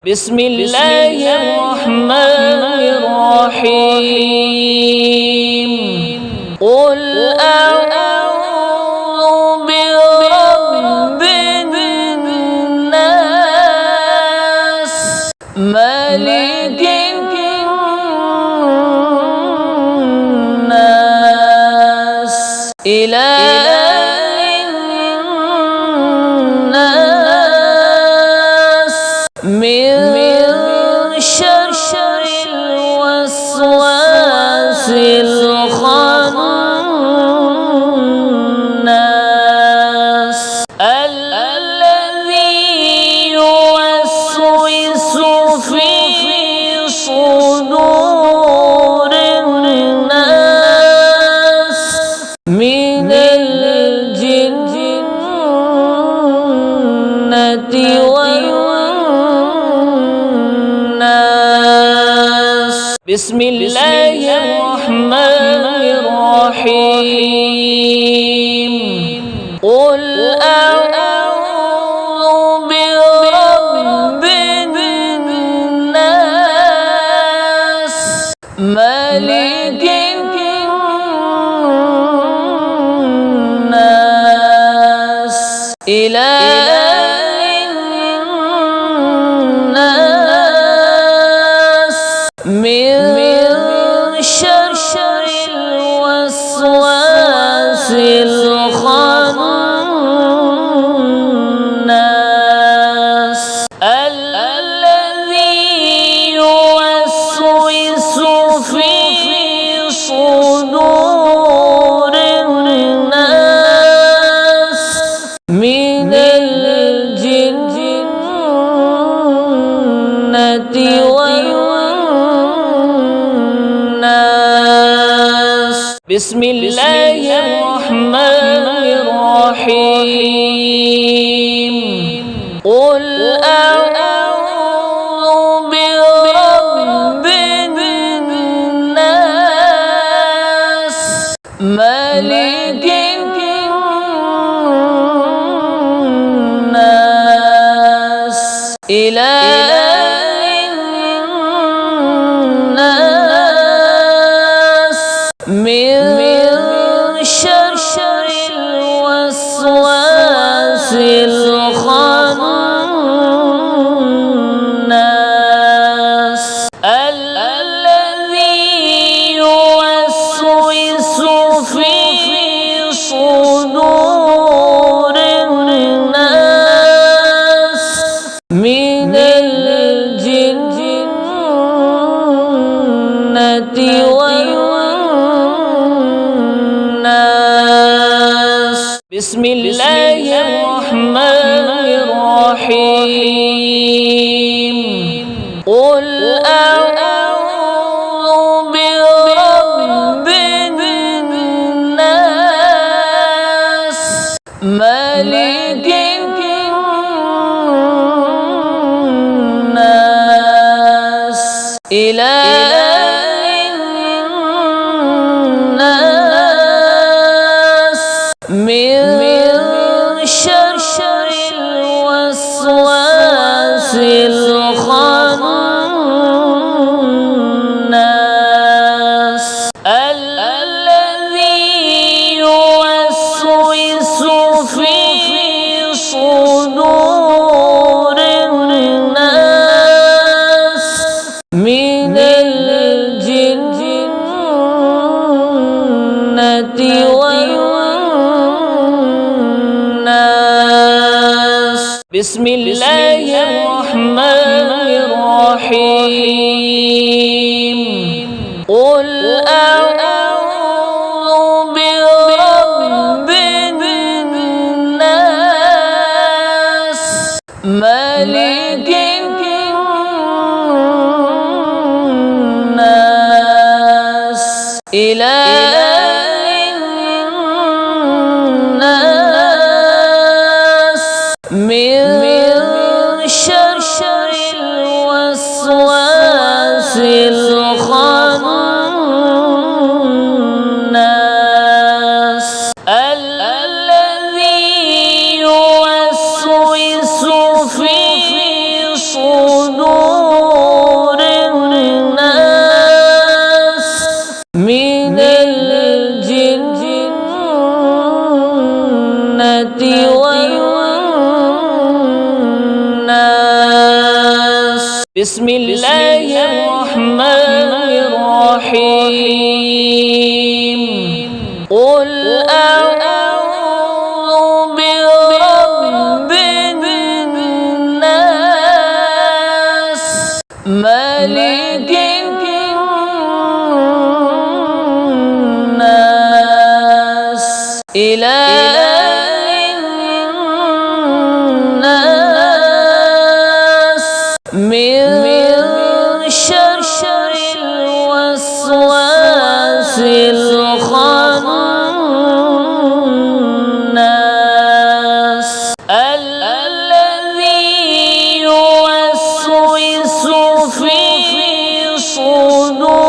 بسم الله الرحمن الرحيم. قل أعوذ برب الناس ملك الناس إله الناس من شر الوسواس الخناس الذي يوسوس في صدور الناس من الجنة والناس. بسم الله الرحمن الرحيم. قل أعوذ برب الناس ملك الناس إله الناس من شر الوسواس الخناس الذي يوسوس في صدور الناس من الجنة والناس. بسم الله الرحمن الرحيم. قل أعوذ برب الناس ملك الناس إله الناس من شر الوسواس الخناس الذي يوسوس في صدور الناس من الجنة والناس. بسم الله الرحمن الرحيم. قل أعوذ برب الناس ملك الناس إله الناس من شر الوسواس الخناس الذي يوسوس في صدور الناس من الجنة والناس. بسم الله الرحمن الرحيم. قل أعوذ برب الناس ملك الناس إله الناس من شر الوسواس الخناس الذي يوسوس في صدور بسم الله الرحمن الرحيم قل أعوذ برب الناس ملك الناس إله الناس من شر الوسواس الخناس الذي يوسوس في صدور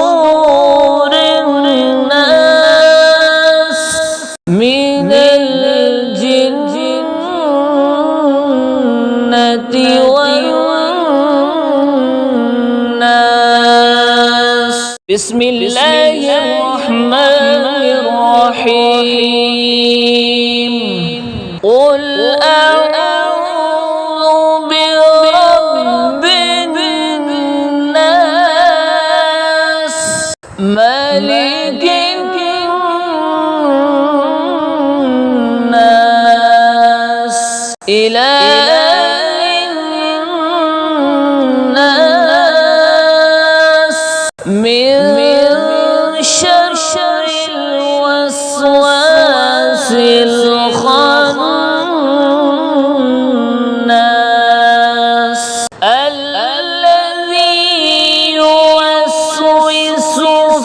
الناس من الجنة والناس بسم الله الرحمن الرحيم قل أعوذ برب الناس ملك الناس إله الناس من شر الوسواس الخناس الذي يوسوس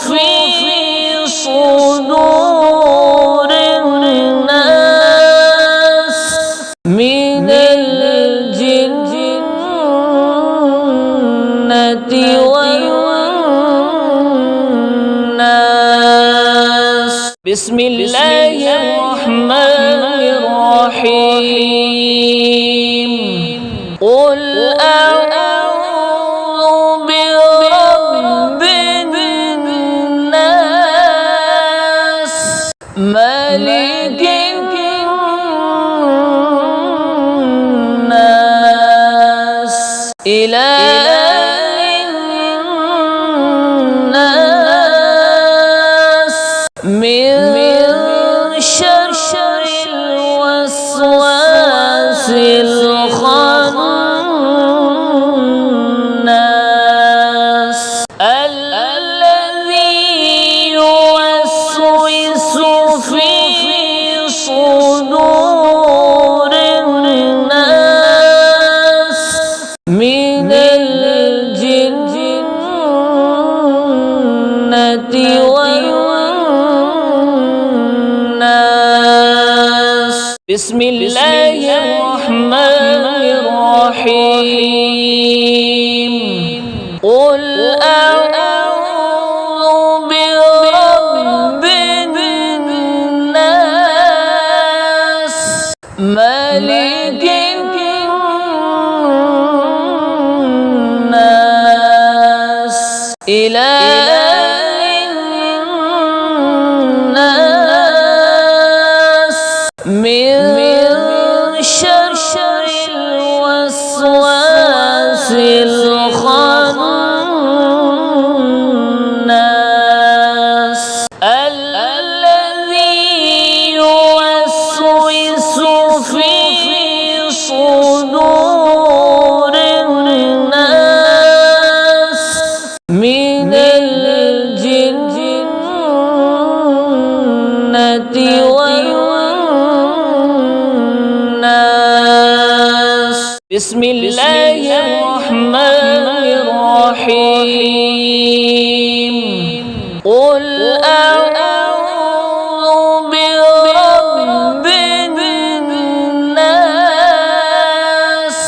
في صدور الناس من الجنة والناس بسم الله الرحمن الرحيم قل أعوذ برب الناس ملك الناس إله الناس من شر الوسواس الخناس الذي يوسوس في صدور الناس من الجنة والناس بسم الله الرحمن الرحيم قل أعوذ برب الناس ملك الناس إله الناس من شر الوسواس الخناس الذي يوسوس في صدور الناس من الجنة والناس بسم الله الرحمن الرحيم قل أعوذ برب الناس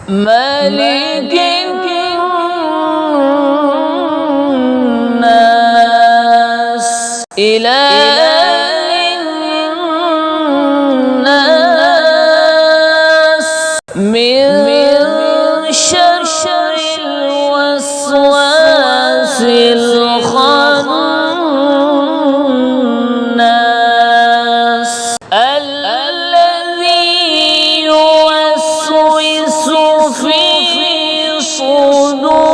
ملك الناس إله الناس من شر الوسواس الخناس الذي يوسوس في صدور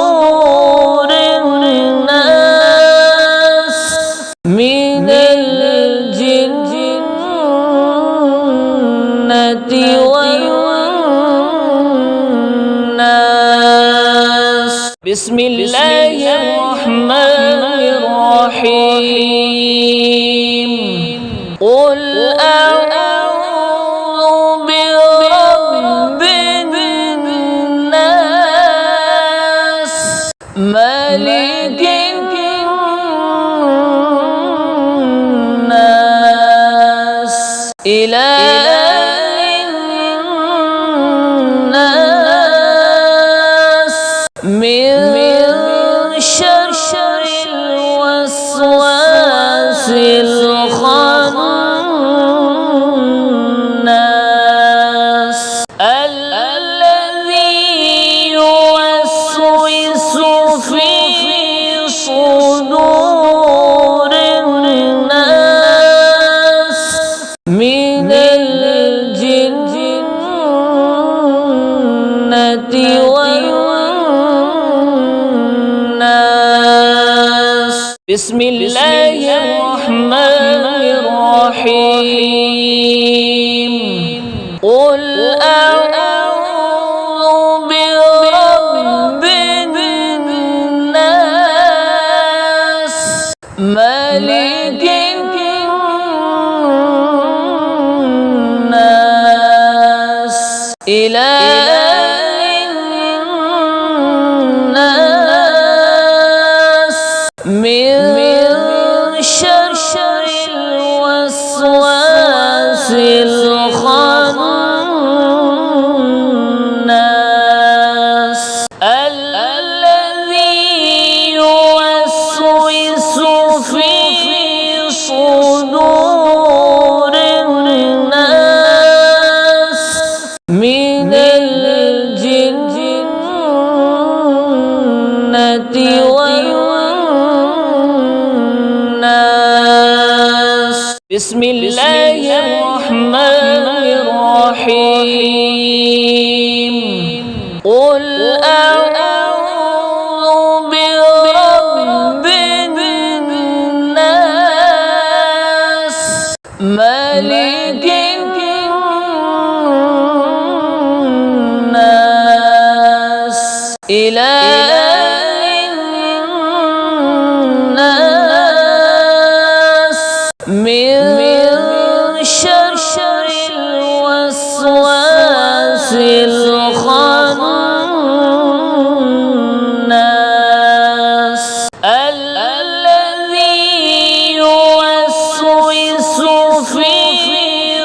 بسم الله الرحمن الرحيم قل أعوذ برب الناس ملك الناس إله الناس من شر الوسواس الخناس الذي يوسوس في صدور الناس من الجنة والناس بسم الله الرحمن الرحيم قل أعوذ برب الناس ملك الناس إله الناس من شر الوسواس الخناس الذي يوسوس في صدور الناس من الجنة والناس بسم الله الرحمن الرحيم قل أعوذ برب الناس ملك الناس إله الناس من شر الوسواس الخناس الذي يوسوس في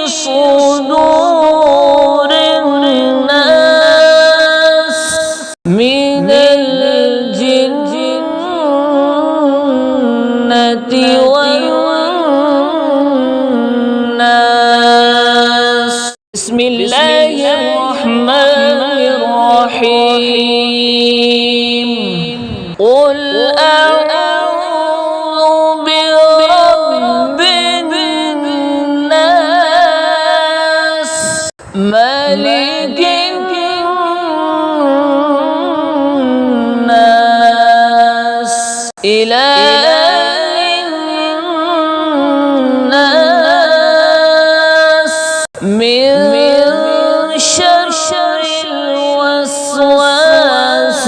صدور الناس من الجنة والناس بسم الله الرحمن الرحيم قل أعوذ برب الناس ملك الناس إله الناس من شر الوسواس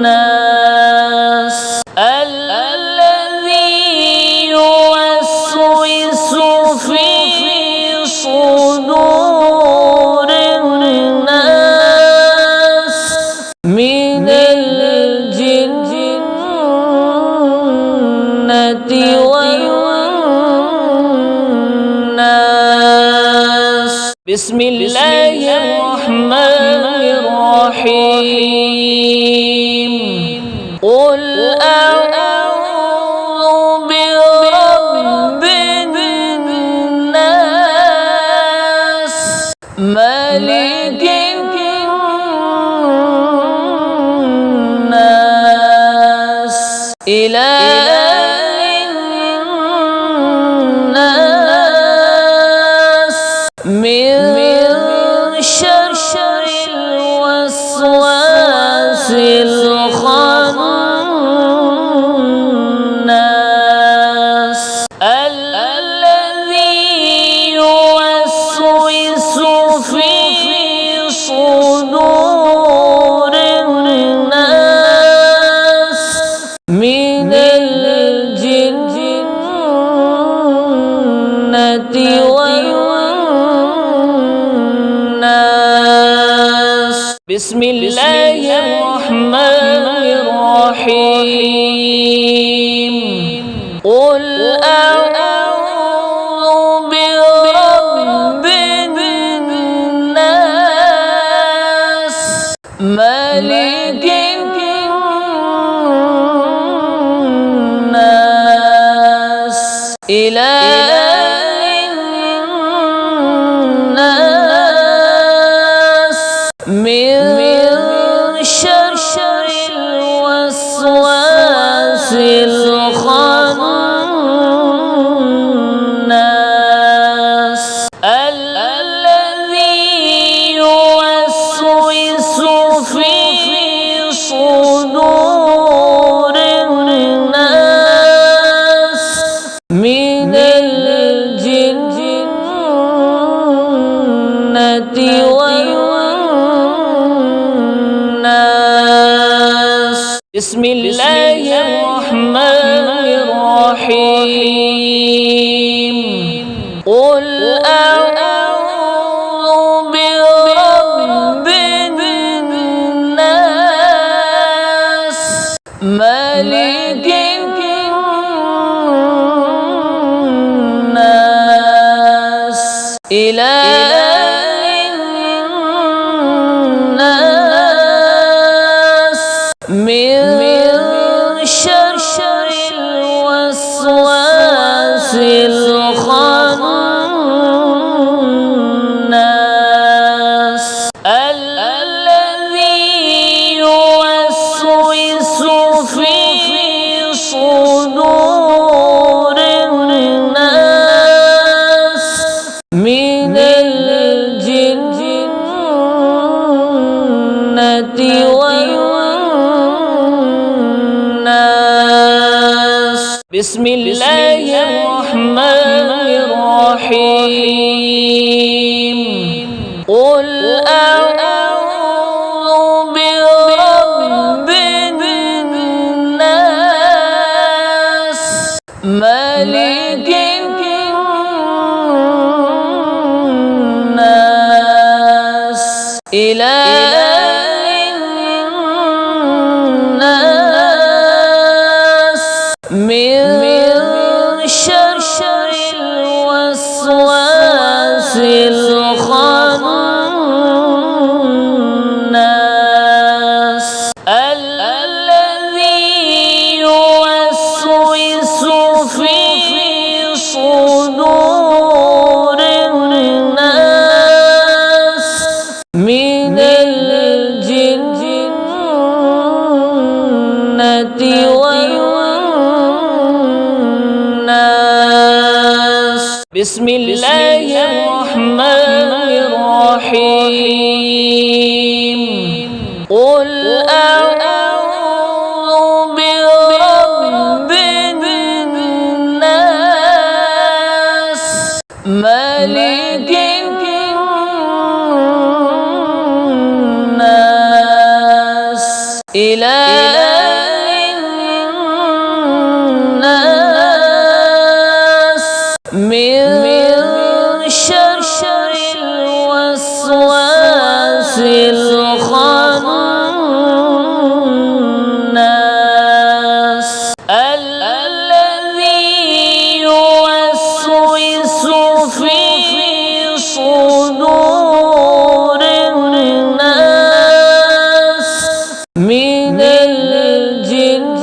الخناس الذي يوسوس في صدور الناس من الجنة والناس بسم الله الرحمن الرحيم قل أعوذ برب الناس ملك الناس إله الناس من شر الوسواس الخناس الذي يوسوس في صدور بسم الله الرحمن الرحيم قل أعوذ برب الناس ملك الناس إله الناس من شر الوسواس الخناس الذي يوسوس في صدور الناس من الجنة والناس بسم الله الرحمن الرحيم قل أعوذ برب الناس ملك الناس إله الناس من شر الوسواس الخناس الذي يوسوس في صدور الناس من الجنة والناس بسم الله الرحمن الرحيم قل أعوذ برب الناس ملك الناس إله الناس من شر الوسواس الخناس الذي يوسوس في صدور الناس من الجنة والناس بسم الله الرحمن الرحيم قل أعوذ برب الناس ملك الناس إله الناس من شر الوسواس الخناس الذي يوسوس في صدور الناس من الجنة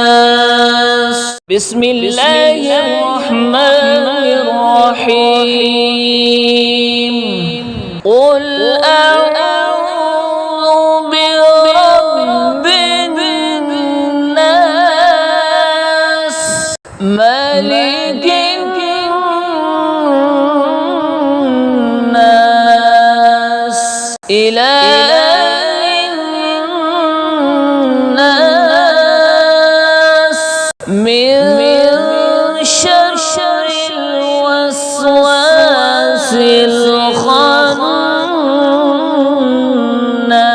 والناس بسم الله الرحمن الرحيم قل أعوذ برب الناس ملك الناس إله الناس من شر الوسواس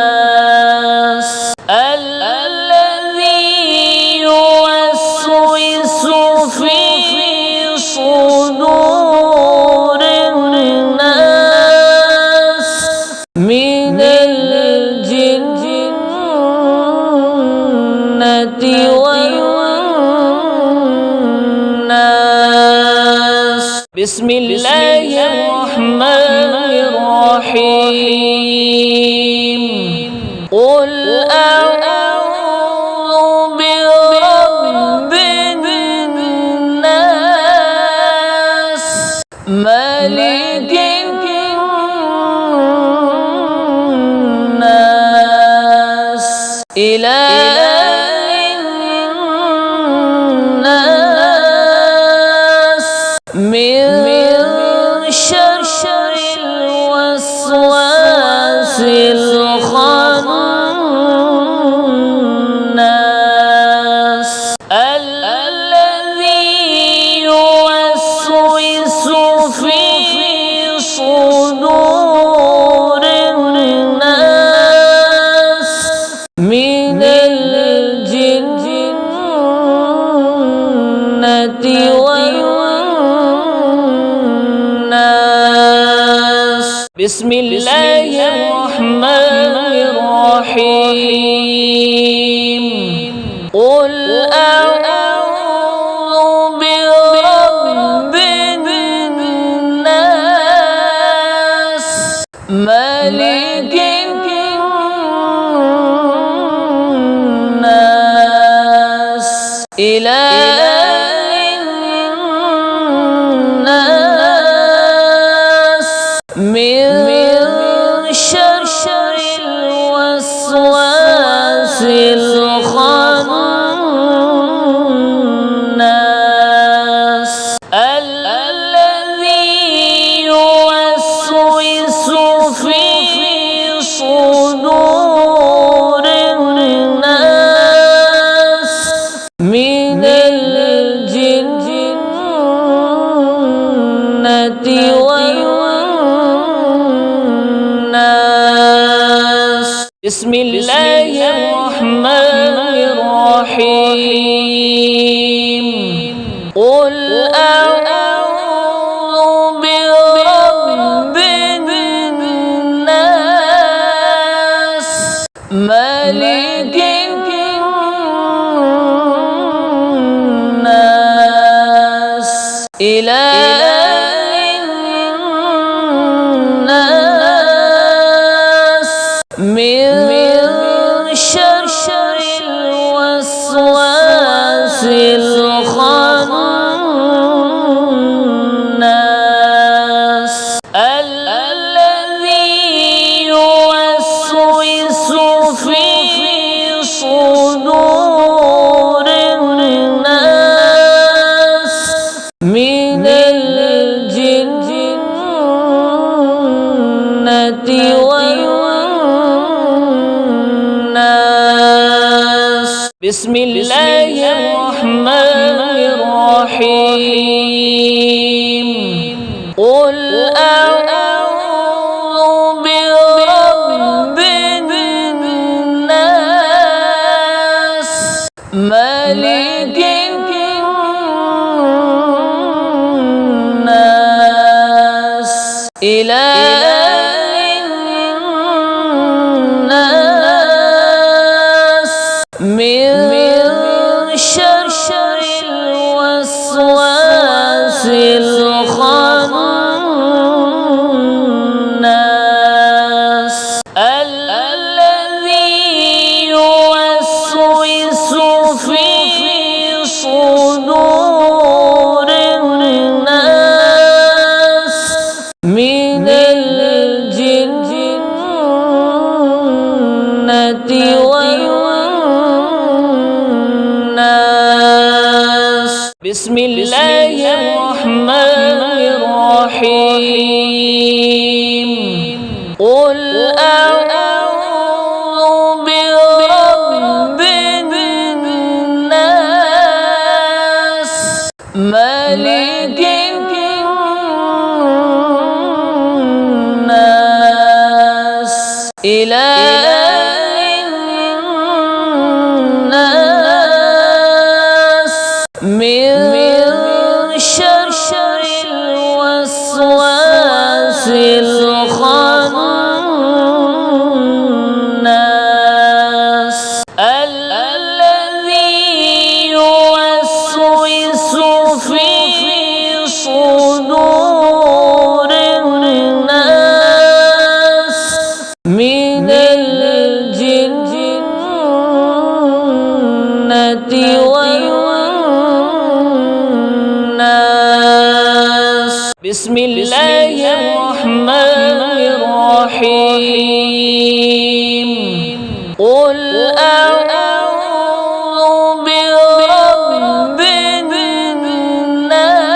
الخناس الذي يوسوس في صدور صدور الناس من الجنة والناس. بسم الله الرحمن الرحيم. قل أعوذ برب الناس ملك الناس إله الناس من شر الوسواس الخناس الذي يوسوس في صدور الناس من الجنة والناس. بسم الله الرحمن الرحيم. قل أعوذ برب الناس ملك الناس إله الناس من شر الوسواس الخناس الذي يوسوس في صدور الناس من الجنة والناس. بسم الله الرحمن الرحيم. قل أعوذ برب الناس ملك الناس إله الناس من شر الوسواس الخناس الذي يوسوس في صدور الناس من الجنة والناس. بسم الله الرحمن الرحيم. قل أعوذ برب الناس ملك الناس إله الناس من شر الوسواس الخناس الذي يوسوس في صدور الناس من الجنة والناس. بسم الله الرحمن الرحيم. قل أعوذ برب الناس ملك الناس إله الناس من شر الوسواس الخناس الذي يوسوس في صدور الناس من الجنة والناس. بسم الله الرحمن الرحيم. قل أعوذ برب الناس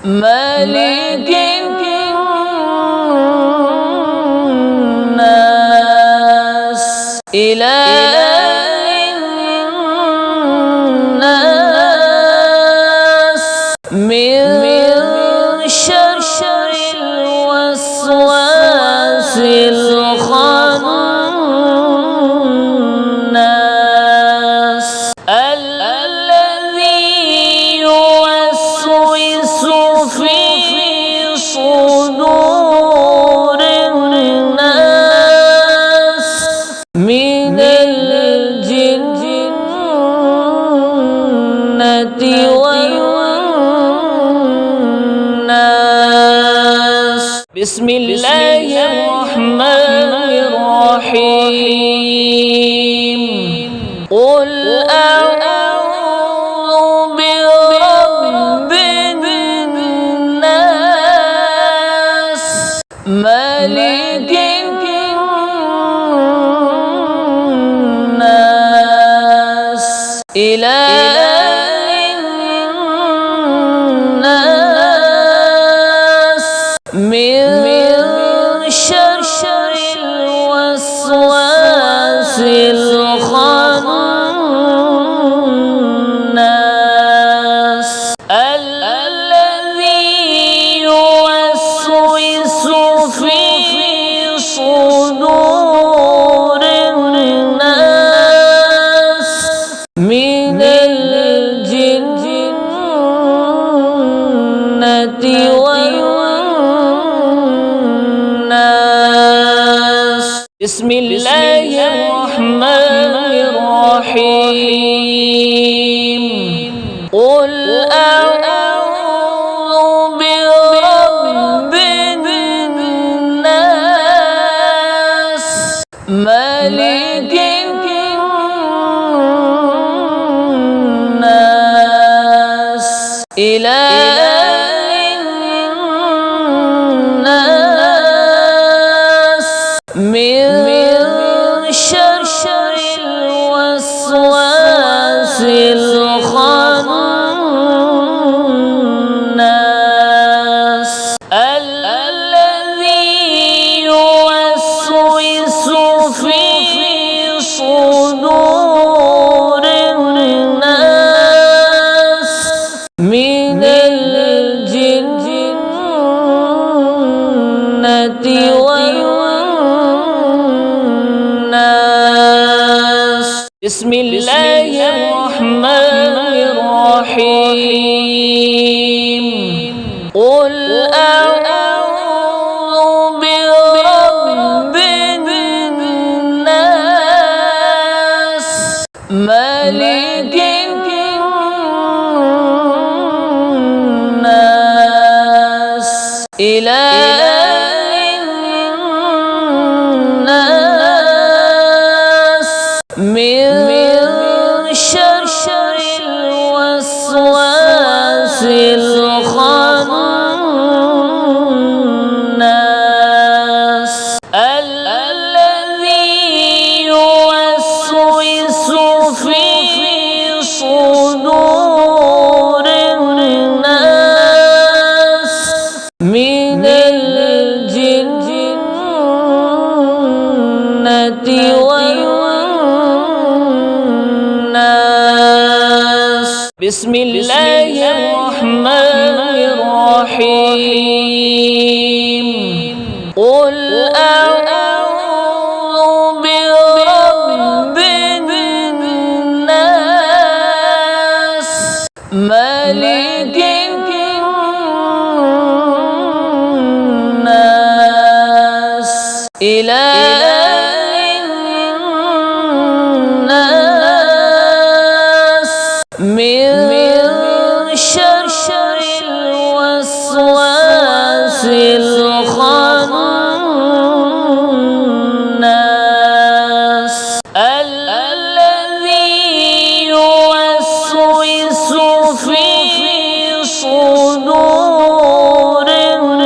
ملك الناس إله الناس من شر الوسواس الخناس الذي يوسوس في صدور الناس من الجنة والناس. بسم الله الرحمن الرحيم. قل أعوذ برب الناس ملك الناس إله الناس من شر الوسواس الخناس الذي يوسوس في صدور الناس من الجنة والناس. بسم الله الرحمن الرحيم. قل أعوذ برب الناس ملك الناس إله الناس من شر الوسواس الخناس الذي يوسوس في صدور الناس من الجنة والناس. بسم الله الرحمن الرحيم. قل أعوذ برب الناس ملك الناس إله الناس من شر الوسواس الخناس الذي يوسوس في صدور الناس من الجنة والناس. بسم الله الرحمن الرحيم. قل أعوذ برب الناس ملك إله الناس من شر الوسواس الخناس الذي يوسوس في صدور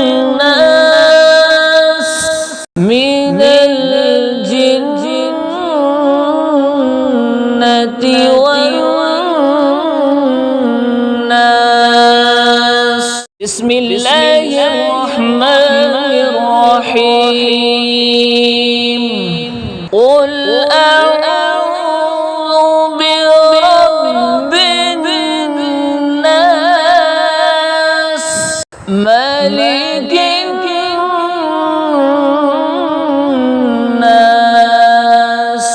الناس من الجنة والناس. بسم الله الرحمن الرحيم. قل أعوذ برب الناس ملك الناس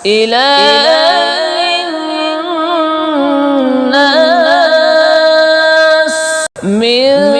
إله الناس من